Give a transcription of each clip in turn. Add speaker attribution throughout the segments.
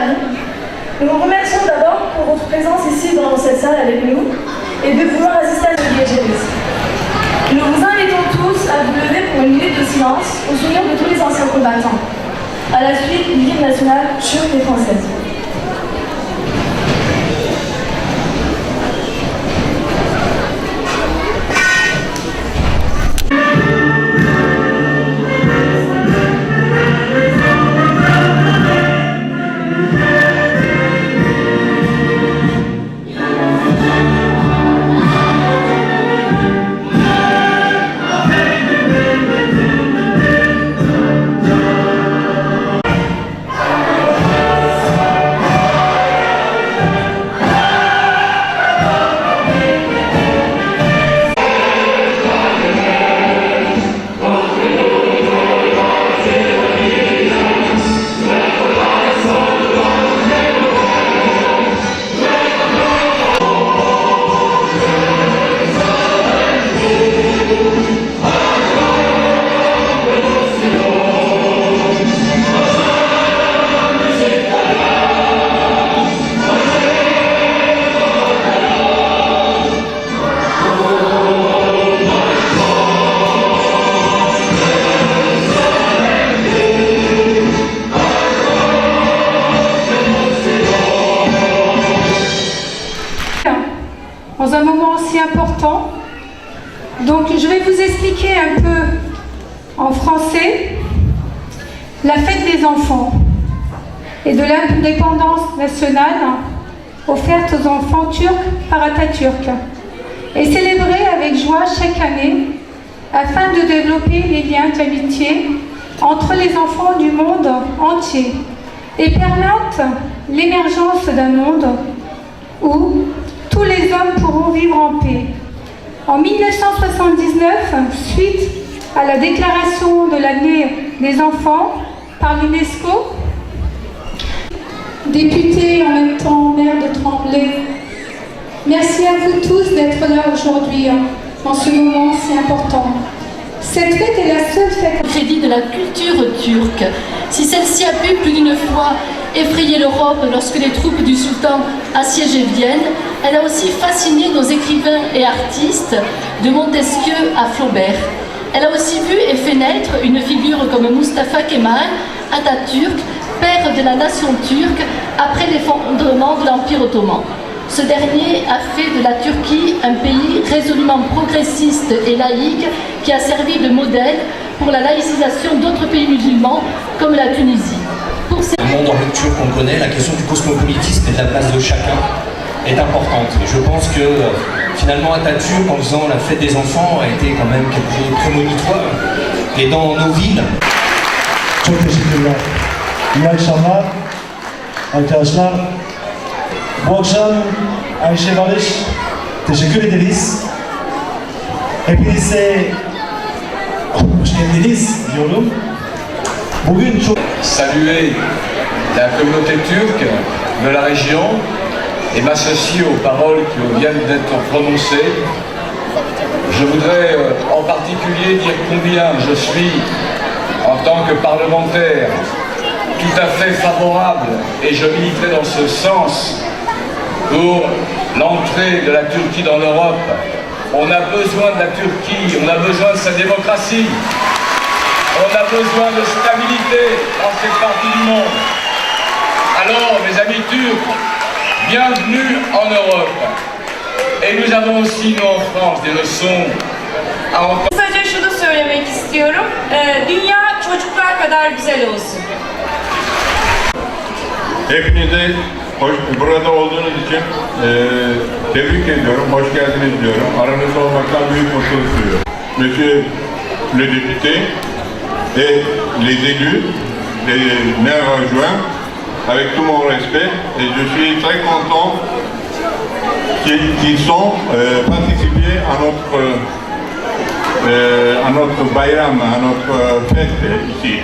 Speaker 1: Paris. Nous vous remercions d'abord pour votre présence ici dans cette salle avec nous et de vouloir assister à ce diégérisme. Nous vous invitons tous à vous lever pour une minute de silence au souvenir de tous les anciens combattants, à la suite du hymne national turc et française.
Speaker 2: Dans un moment si important. Donc je vais vous expliquer un peu en français la fête des enfants et de l'indépendance nationale offerte aux enfants turcs par Atatürk et célébrée avec joie chaque année afin de développer les liens d'amitié entre les enfants du monde entier et permettre l'émergence d'un monde où tous les hommes pourront vivre en paix. En 1979, suite à la déclaration de l'année des enfants par l'UNESCO, députée en même temps maire de Tremblay, merci à vous tous d'être là aujourd'hui en ce moment si important. Cette fête est la seule fête
Speaker 3: au crédit de la culture turque. Si celle-ci a pu plus d'une fois effrayer l'Europe lorsque les troupes du sultan assiégeaient Vienne, elle a aussi fasciné nos écrivains et artistes, de Montesquieu à Flaubert. Elle a aussi vu et fait naître une figure comme Mustafa Kemal Atatürk, père de la nation turque après l'effondrement de l'Empire ottoman. Ce dernier a fait de la Turquie un pays résolument progressiste et laïque qui a servi de modèle pour la laïcisation d'autres pays musulmans comme la Tunisie.
Speaker 4: Le monde en rupture qu'on connaît, la question du cosmopolitisme et de la place de chacun est importante. Et je pense que finalement Atatürk, en faisant la fête des enfants, a été quand même quelque chose de prémonitoire. Et dans nos villes...
Speaker 5: Çok teşekkürler. İyi akşamlar arkadaşlar. Bu akşam Ayşe Barış teşekkür ederiz. Hepinize hoş geldiniz diyorum. Bugün çok...
Speaker 6: Saluer la communauté turque de la région et m'associer aux paroles qui viennent d'être prononcées. Je voudrais en particulier dire combien je suis, en tant que parlementaire, tout à fait favorable, et je militerai dans ce sens, pour l'entrée de la Turquie dans l'Europe. On a besoin de la Turquie, on a besoin de sa démocratie. On a besoin de stabilité dans cette partie du monde. Alors, mes amis turcs, bienvenue en Europe. Et nous avons aussi, nous en France, des leçons à entendre.
Speaker 7: Kısaca şunu söylemek istiyorum. Dünya çocuklar kadar güzel olsun.
Speaker 8: Hepinize burada olduğunuz için tebrik ediyorum, hoş geldiniz diyorum. Aranızda olmaktan büyük mutluluk duyuyorum. Monsieur le député et les élus, les maires adjoints, avec tout mon respect, et je suis très content qu'ils sont participés à notre bayram, à notre fête ici.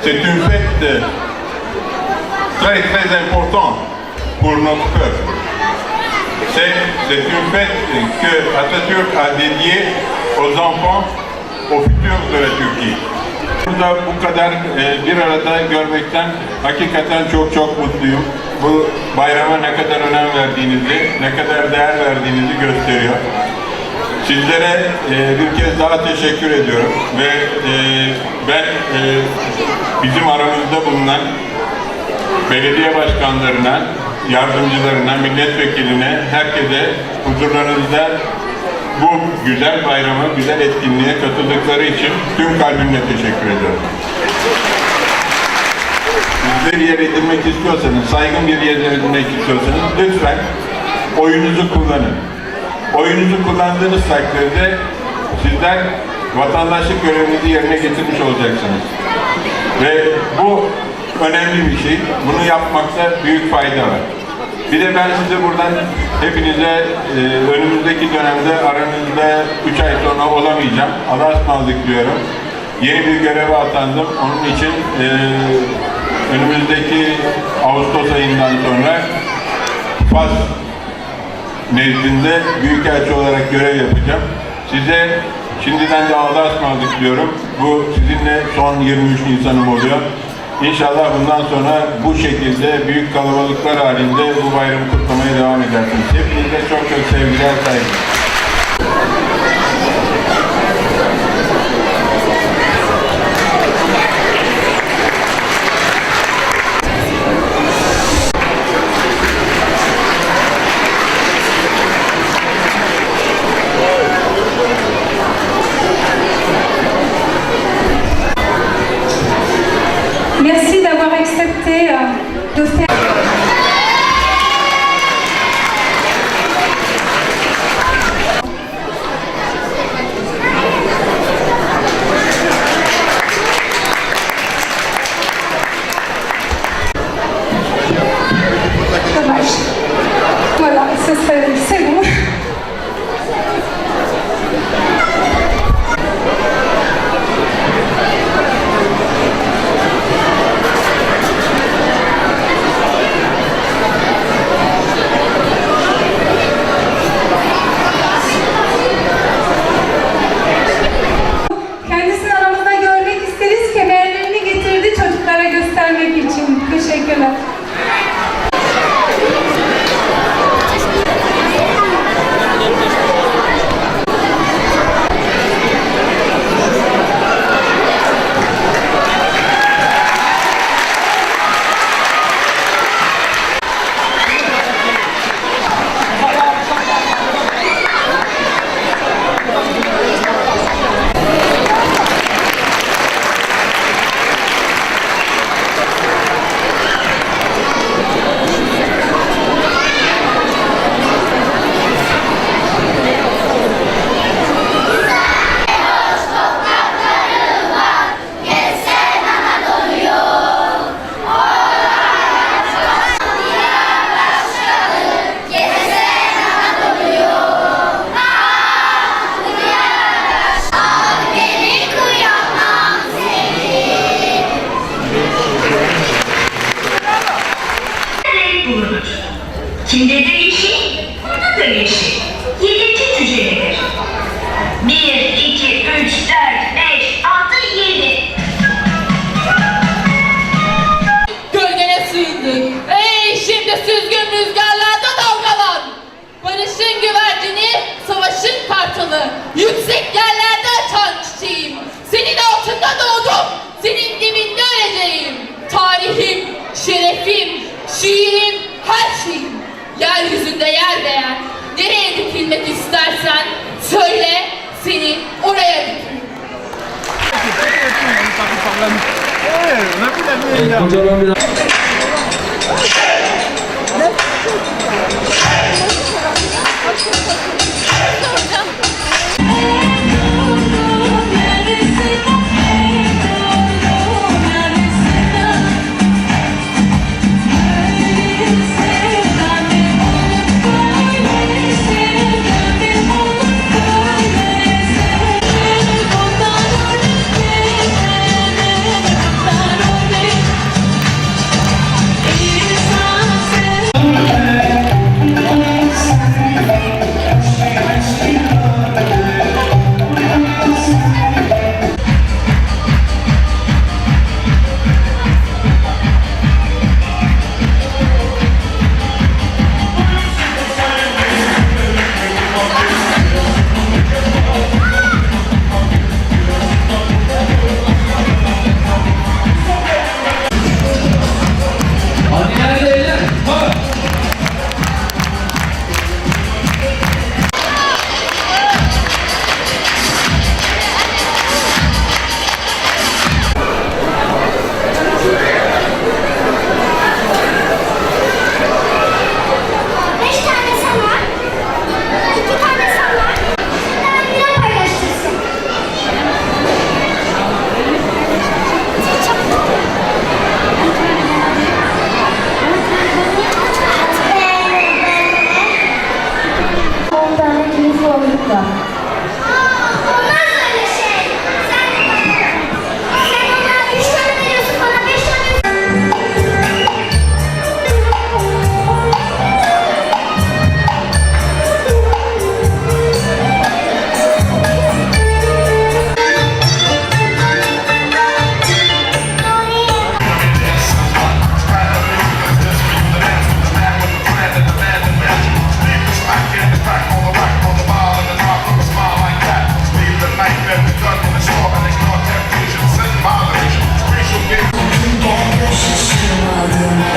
Speaker 8: C'est une fête très très importante pour notre peuple. C'est une fête que Atatürk a dédiée aux enfants, au futur de la Turquie. Burada bu kadar bir arada görmekten hakikaten çok mutluyum. Bu bayrama ne kadar önem verdiğinizi, ne kadar değer verdiğinizi gösteriyor. Sizlere bir kez daha teşekkür ediyorum ve ben bizim aramızda bulunan belediye başkanlarına, yardımcılarına, milletvekiline, herkese huzurlarınızda bu güzel bayrama, güzel etkinliğe katıldıkları için tüm kalbimle teşekkür ediyorum. Bir yer edinmek istiyorsanız, saygın bir yer edinmek istiyorsanız lütfen oyunuzu kullanın. Oyunuzu kullandığınız takdirde sizler vatandaşlık görevinizi yerine getirmiş olacaksınız. Ve bu önemli bir şey. Bunu yapmakta büyük fayda var. Bir de ben size buradan hepinize önümüzdeki dönemde aranızda 3 ay sonra olamayacağım. Allah'a ısmarladık diyorum. Yeni bir göreve atandım. Onun için önümüzdeki Ağustos ayından sonra Fas nezdinde büyükelçi olarak görev yapacağım. Size şimdiden de Allah'a ısmarladık diyorum. Bu sizinle son 23 Nisan'ım oluyor. İnşallah bundan sonra bu şekilde büyük kalabalıklar halinde bu bayramı kutlamaya devam edersiniz. Hepinize çok sevgiler, saygılar.
Speaker 2: Merci d'avoir accepté de faire... Dommage. Voilà, c'est bon. Kendisini aramızda görmek isteriz. Kemerlerini getirdi çocuklara göstermek için. Teşekkürler.
Speaker 9: Kimde de yeşil, burada da yeşil. 7. cücelidir. 1, 2, 3, 4, 5, 6, 7.
Speaker 3: Gölgene sığındık. Ey şimdi süzgün rüzgarlarda dalgalan. Barışın güvercini, savaşın kartalı. Yüksek yerlerde açan çiçeğim. Senin altında doğdum, senin dibinde öleceğim. Tarihim, şerefim, şiirim, her şeyim. Yeryüzünde yer değer. Nereye dikilmek istersen söyle, seni oraya dikeyim.
Speaker 1: okulda.
Speaker 10: Olmaz öyle şey. Sen ona 3 tane veriyorsun, bana 5 tane.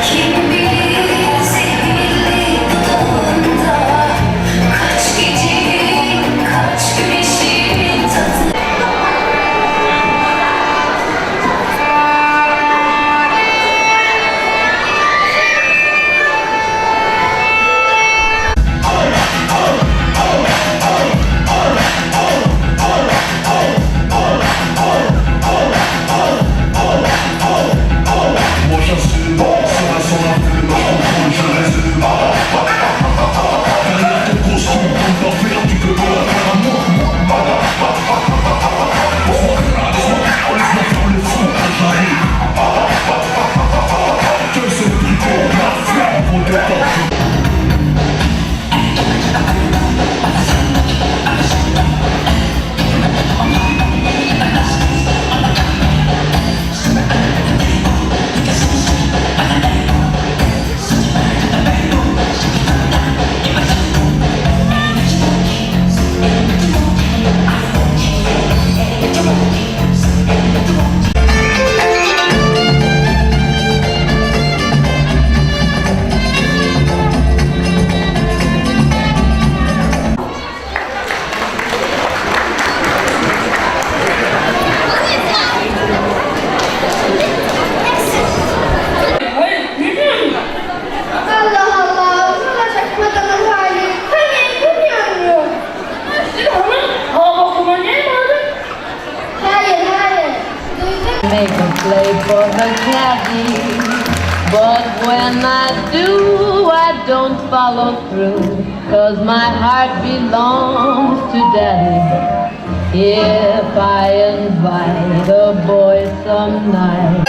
Speaker 10: Kim bilir sevgili dudağında kaç gecenin, kaç güneşin tadı. Allah Allah, olacak kadının hali. Hani bilmiyorum.
Speaker 1: Hava okuma ne vardı?
Speaker 10: Hayır, hayır. Duydun mu?
Speaker 11: Make a play for the caddy, but when I do, I don't follow through, 'cause my heart belongs to daddy. If I invite a boy some night